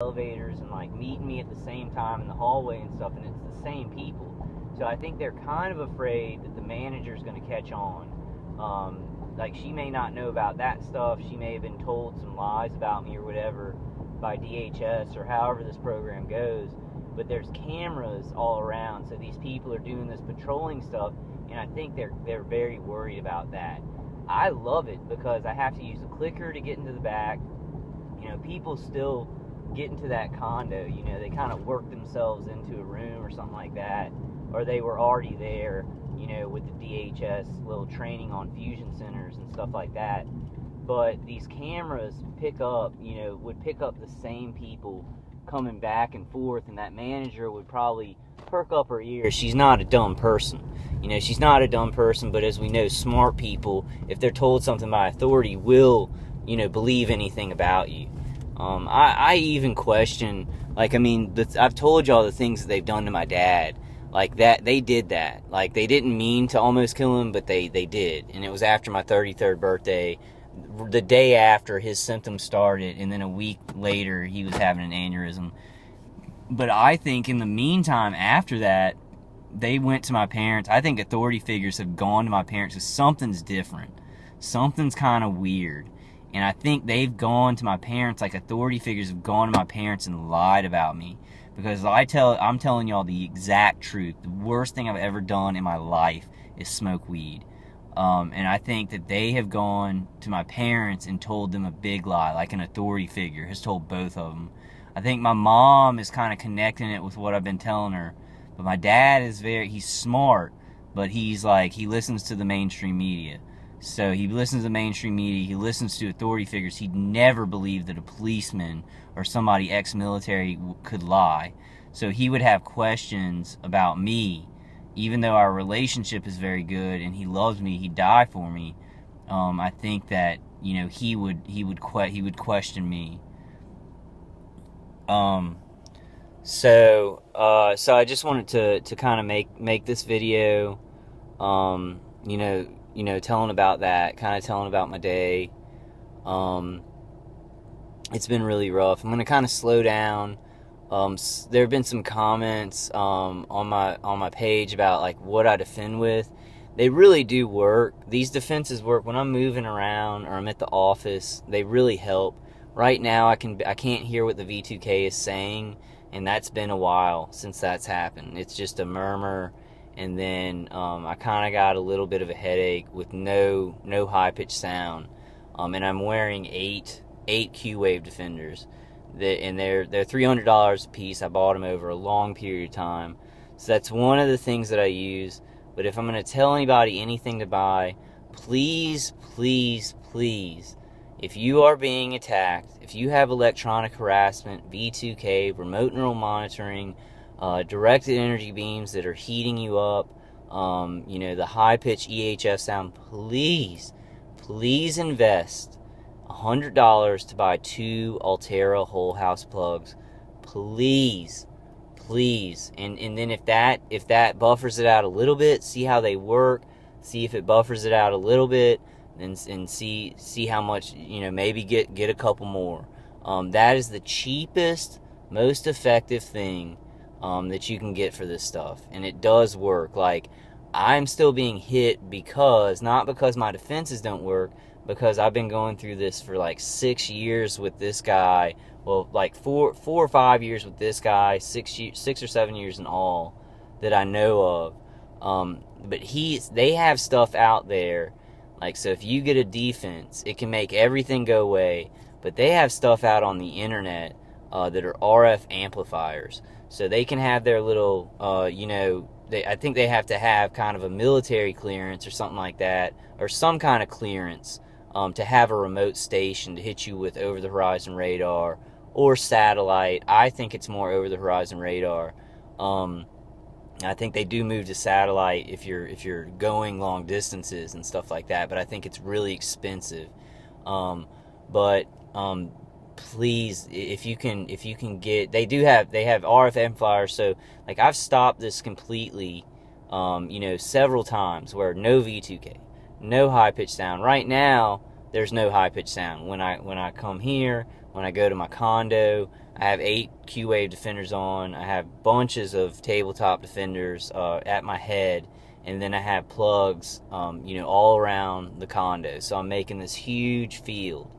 elevators and like meeting me at the same time in the hallway and stuff, and it's the same people. So I think they're kind of afraid that the manager's going to catch on. Like, she may not know about that stuff. She may have been told some lies about me or whatever by DHS or however this program goes. But there's cameras all around, so these people are doing this patrolling stuff, and I think they're very worried about that. I love it because I have to use a clicker to get into the back. You know, people still get into that condo. You know, they kind of work themselves into a room or something like that, or they were already there, you know, with the DHS little training on fusion centers and stuff like that. But these cameras would pick up the same people coming back and forth, and that manager would probably perk up her ears. She's not a dumb person. You know, she's not a dumb person, but as we know, smart people, if they're told something by authority, will, you know, believe anything about you. I even question, like, I mean, I've told y'all the things that they've done to my dad. Like, that, they did that. Like, they didn't mean to almost kill him, but they did. And it was after my 33rd birthday, the day after his symptoms started, and then a week later, he was having an aneurysm. But I think in the meantime, after that, they went to my parents. I think authority figures have gone to my parents because something's different. Something's kind of weird. And I think they've gone to my parents, like authority figures have gone to my parents and lied about me. Because I'm telling y'all the exact truth. The worst thing I've ever done in my life is smoke weed. And I think that they have gone to my parents and told them a big lie, like an authority figure has told both of them. I think my mom is kind of connecting it with what I've been telling her. But my dad is he's smart, but he listens to the mainstream media. So he listens to the mainstream media, he listens to authority figures. He'd never believe that a policeman or somebody ex-military could lie. So he would have questions about me, even though our relationship is very good and he loves me, he'd die for me. I think that, you know, he would question me. So I just wanted to kind of make this video, telling about that, kind of telling about my day. It's been really rough. I'm going to kind of slow down. There have been some comments on my page about like what I defend with. They really do work. These defenses work when I'm moving around or I'm at the office. They really help. Right now I can't hear what the V2K is saying, and that's been a while since that's happened. It's just a murmur. And then I kind of got a little bit of a headache with no high-pitched sound. And I'm wearing eight Q-Wave Defenders. And they're $300 a piece. I bought them over a long period of time. So that's one of the things that I use. But if I'm going to tell anybody anything to buy, please, please, please, if you are being attacked, if you have electronic harassment, V2K, remote neural monitoring, directed energy beams that are heating you up, the high-pitched EHF sound, please invest $100 to buy 2 Altera whole house plugs. Please. And then if that buffers it out a little bit, see how they work, see if it buffers it out a little bit, and see how much, maybe get a couple more. That is the cheapest, most effective thing that you can get for this stuff, and it does work. Like, I'm still being hit not because my defenses don't work, because I've been going through this for like 6 years with this guy. Well, like 4 or 5 years with this guy, 6 or 7 years in all that I know of. But they have stuff out there. Like, so if you get a defense, it can make everything go away. But they have stuff out on the internet that are RF amplifiers. So they can have their little, I think they have to have kind of a military clearance or something like that, or some kind of clearance to have a remote station to hit you with over-the-horizon radar or satellite. I think it's more over-the-horizon radar. I think they do move to satellite if you're going long distances and stuff like that, but I think it's really expensive. Please, if you can get, they have RF amplifiers. So like, I've stopped this completely, several times, where no V2K, no high pitched sound. Right now, there's no high pitched sound when I come here. when I go to my condo. I have 8 Q-Wave Defenders on. I have bunches of tabletop defenders at my head, and then I have plugs, all around the condo. So I'm making this huge field.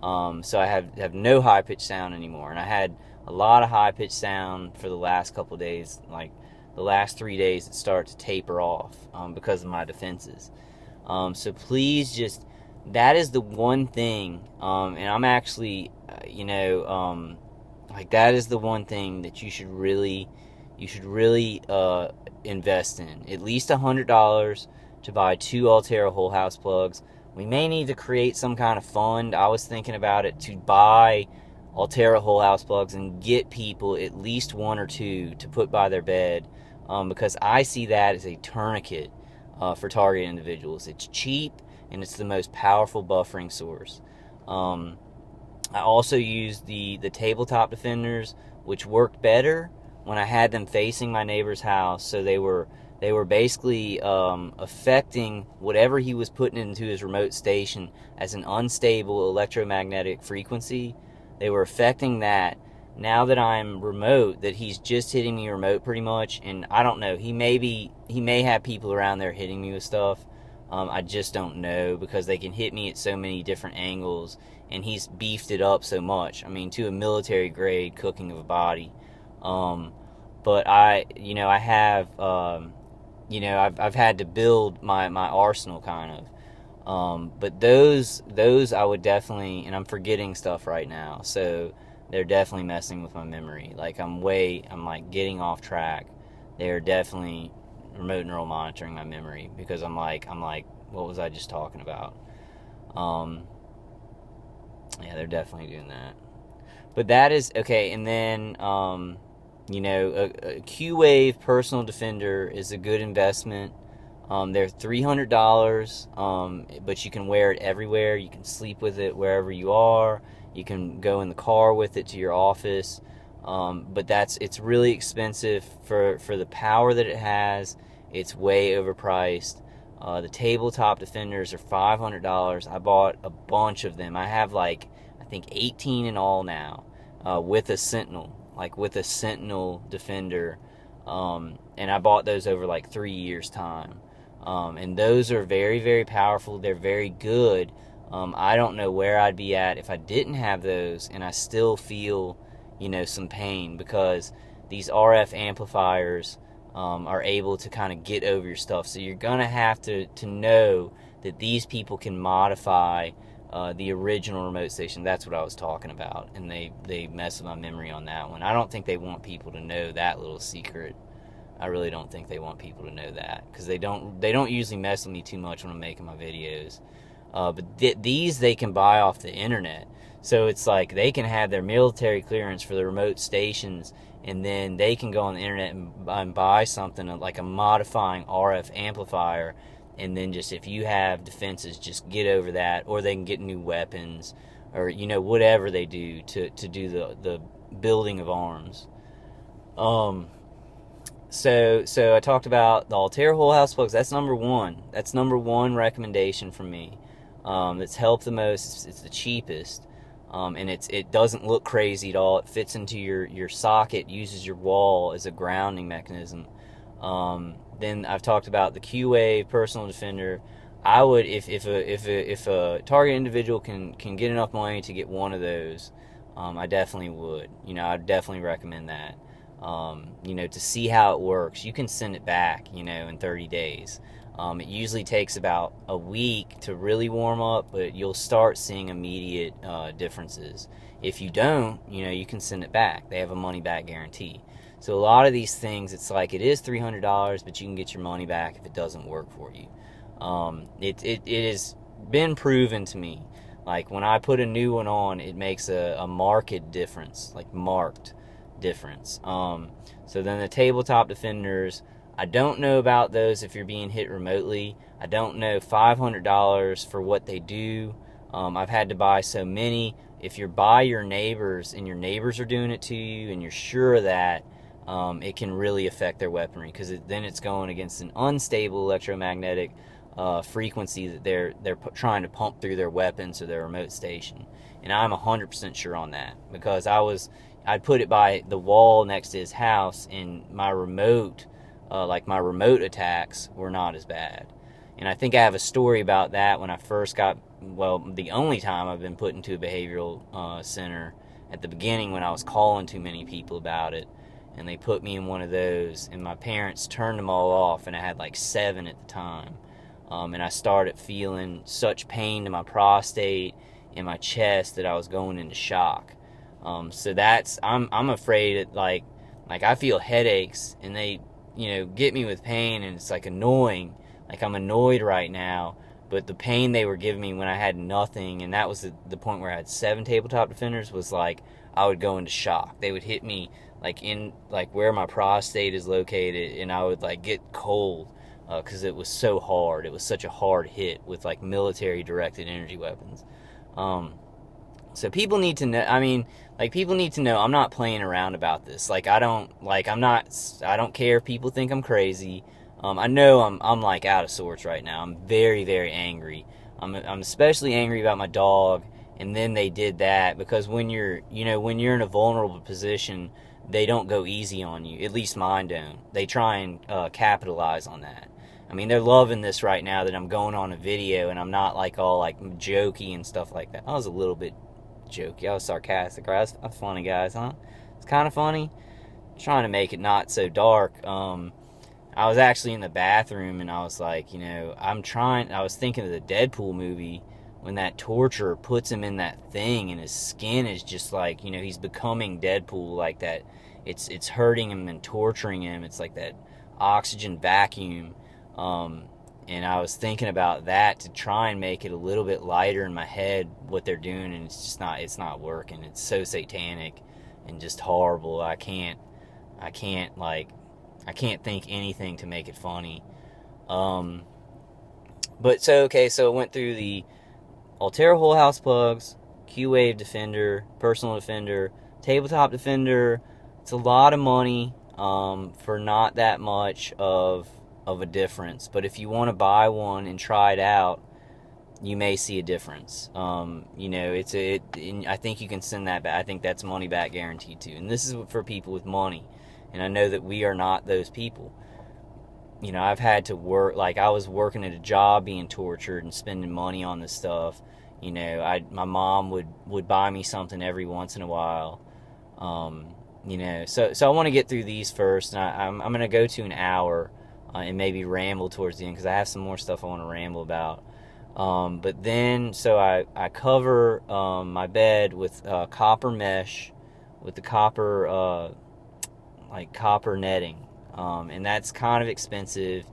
So I have no high-pitched sound anymore, and I had a lot of high-pitched sound for the last couple of days. Like the last 3 days, it started to taper off because of my defenses. So please just, that is the one thing, and I'm actually, that is the one thing that you should really invest in. At least $100 to buy 2 Altera whole house plugs. We may need to create some kind of fund. I was thinking about it, to buy Altera whole house plugs and get people at least 1 or 2 to put by their bed, because I see that as a tourniquet for target individuals. It's cheap and it's the most powerful buffering source. I also used the tabletop defenders, which worked better when I had them facing my neighbor's house. So they were basically affecting whatever he was putting into his remote station as an unstable electromagnetic frequency. They were affecting that. Now that I'm remote, that he's just hitting me remote pretty much, and I don't know, he may have people around there hitting me with stuff. I just don't know, because they can hit me at so many different angles, and he's beefed it up so much. I mean, to a military grade cooking of a body. But I've had to build my arsenal kind of. But those I would definitely, and I'm forgetting stuff right now, so they're definitely messing with my memory. Like I'm getting off track. They're definitely remote neural monitoring my memory, because I'm like, what was I just talking about? Yeah, they're definitely doing that. But that is okay. And then a Q-Wave personal defender is a good investment. They're $300, but you can wear it everywhere. You can sleep with it wherever you are. You can go in the car with it to your office. But it's really expensive for the power that it has. It's way overpriced. The tabletop defenders are $500. I bought a bunch of them. I have I think 18 in all now, with a Sentinel defender. And I bought those over 3 years time. And those are very, very powerful. They're very good. I don't know where I'd be at if I didn't have those, and I still feel, some pain, because these RF amplifiers are able to kind of get over your stuff. So you're going to have to know that these people can modify the original remote station. That's what I was talking about, and they mess with my memory on that one. I don't think they want people to know that little secret. I really don't think they want people to know that, because they don't usually mess with me too much when I'm making my videos. But these they can buy off the internet. So it's like they can have their military clearance for the remote stations, and then they can go on the internet and buy something like a modifying RF amplifier, and then just, if you have defenses, just get over that, or they can get new weapons, or whatever they do to do the building of arms. So I talked about the Altera whole house plugs. That's number one. That's number one recommendation from me. That's helped the most. It's the cheapest, and it doesn't look crazy at all. It fits into your socket, uses your wall as a grounding mechanism. Then I've talked about the Q-Wave personal defender. I would, if a target individual can get enough money to get one of those, I definitely would. I'd definitely recommend that. To see how it works. You can send it back, in 30 days. It usually takes about a week to really warm up, but you'll start seeing immediate differences. If you don't, you can send it back. They have a money-back guarantee. So a lot of these things, it's like, it is $300, but you can get your money back if it doesn't work for you. It has been proven to me. Like, when I put a new one on, it makes a marked difference, marked difference. So then the tabletop defenders, I don't know about those if you're being hit remotely. I don't know $500 for what they do. I've had to buy so many. If you're by your neighbors and your neighbors are doing it to you, and you're sure of that, it can really affect their weaponry, because then it's going against an unstable electromagnetic frequency that they're trying to pump through their weapons or their remote station. And I'm 100% sure on that, because I'd put it by the wall next to his house, and my remote attacks were not as bad. And I think I have a story about that when I first got, well, the only time I've been put into a behavioral center, at the beginning when I was calling too many people about it, and they put me in one of those, and my parents turned them all off, and I had like 7 at the time. And I started feeling such pain to my prostate and my chest that I was going into shock. So I'm afraid that like I feel headaches, and they, get me with pain, and it's like annoying. Like, I'm annoyed right now, but the pain they were giving me when I had nothing, and that was the point where I had 7 tabletop defenders, was like I would go into shock. They would hit me like where my prostate is located, and I would like get cold because it was so hard. It was such a hard hit with like military directed energy weapons. So people need to know. People need to know I'm not playing around about this. I don't care if people think I'm crazy. I know I'm like out of sorts right now. I'm very, very angry. I'm especially angry about my dog. And then they did that because when you're in a vulnerable position, they don't go easy on you. At least mine don't. They try and capitalize on that. They're loving this right now that I'm going on a video and I'm not like all like jokey and stuff like that. I was a little bit jokey. I was sarcastic. Right? That's funny, guys, huh? It's kind of funny. Trying to make it not so dark. I was actually in the bathroom and I was like, I was thinking of the Deadpool movie when that torturer puts him in that thing and his skin is just like, he's becoming Deadpool like that. It's hurting him and torturing him. It's like that oxygen vacuum. And I was thinking about that to try and make it a little bit lighter in my head, what they're doing, and it's not working. It's so satanic and just horrible. I can't think anything to make it funny. So I went through the Altera Whole House Plugs, Q-Wave Defender, Personal Defender, Tabletop Defender. It's a lot of money for not that much of a difference. But if you want to buy one and try it out, you may see a difference. I think you can send that back. I think that's money back guaranteed too. And this is for people with money. And I know that we are not those people. I've had to work, like I was working at a job being tortured and spending money on this stuff. My mom would buy me something every once in a while. So I want to get through these first. And I'm going to go to an hour and maybe ramble towards the end because I have some more stuff I want to ramble about. But then, so I cover my bed with copper mesh, with the copper netting, and that's kind of expensive.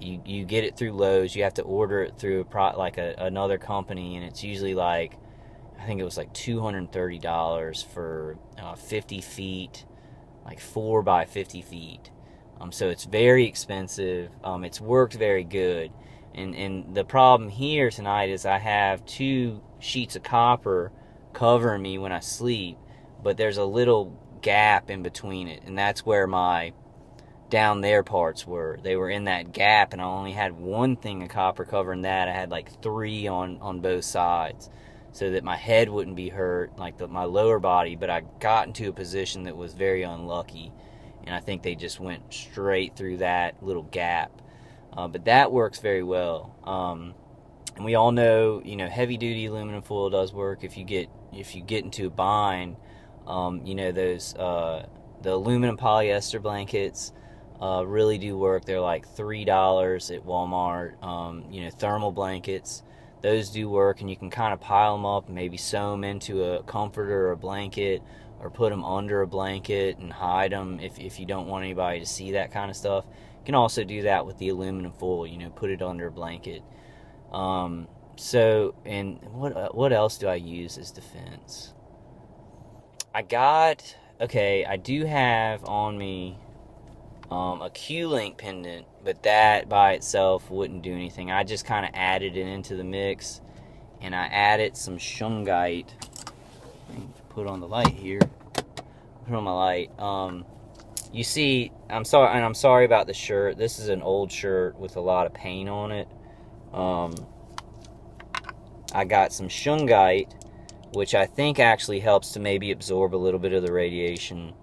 You get it through Lowe's. You have to order it through another company, and it's usually like, I think it was like $230 for 50 feet, like 4 by 50 feet. So it's very expensive. It's worked very good, and the problem here tonight is I have 2 sheets of copper covering me when I sleep, but there's a little gap in between it, and that's where my down there parts were. They were in that gap, and I only had 1 thing of copper covering that. I had like 3 on both sides, so that my head wouldn't be hurt, like my lower body. But I got into a position that was very unlucky, and I think they just went straight through that little gap. But that works very well. And we all know, heavy duty aluminum foil does work. If you get into a bind, those the aluminum polyester blankets really do work. They're like $3 at Walmart. Thermal blankets, those do work, and you can kind of pile them up and maybe sew them into a comforter or a blanket, or put them under a blanket and hide them if you don't want anybody to see that kind of stuff. You can also do that with the aluminum foil. Put it under a blanket. So, and what else do I use as defense? I do have on me a Q-Link pendant, but that by itself wouldn't do anything. I just kind of added it into the mix, and I added some shungite. Put on the light here. Put on my light. You see, I'm sorry about the shirt. This is an old shirt with a lot of paint on it, I got some shungite, which I think actually helps to maybe absorb a little bit of the radiation.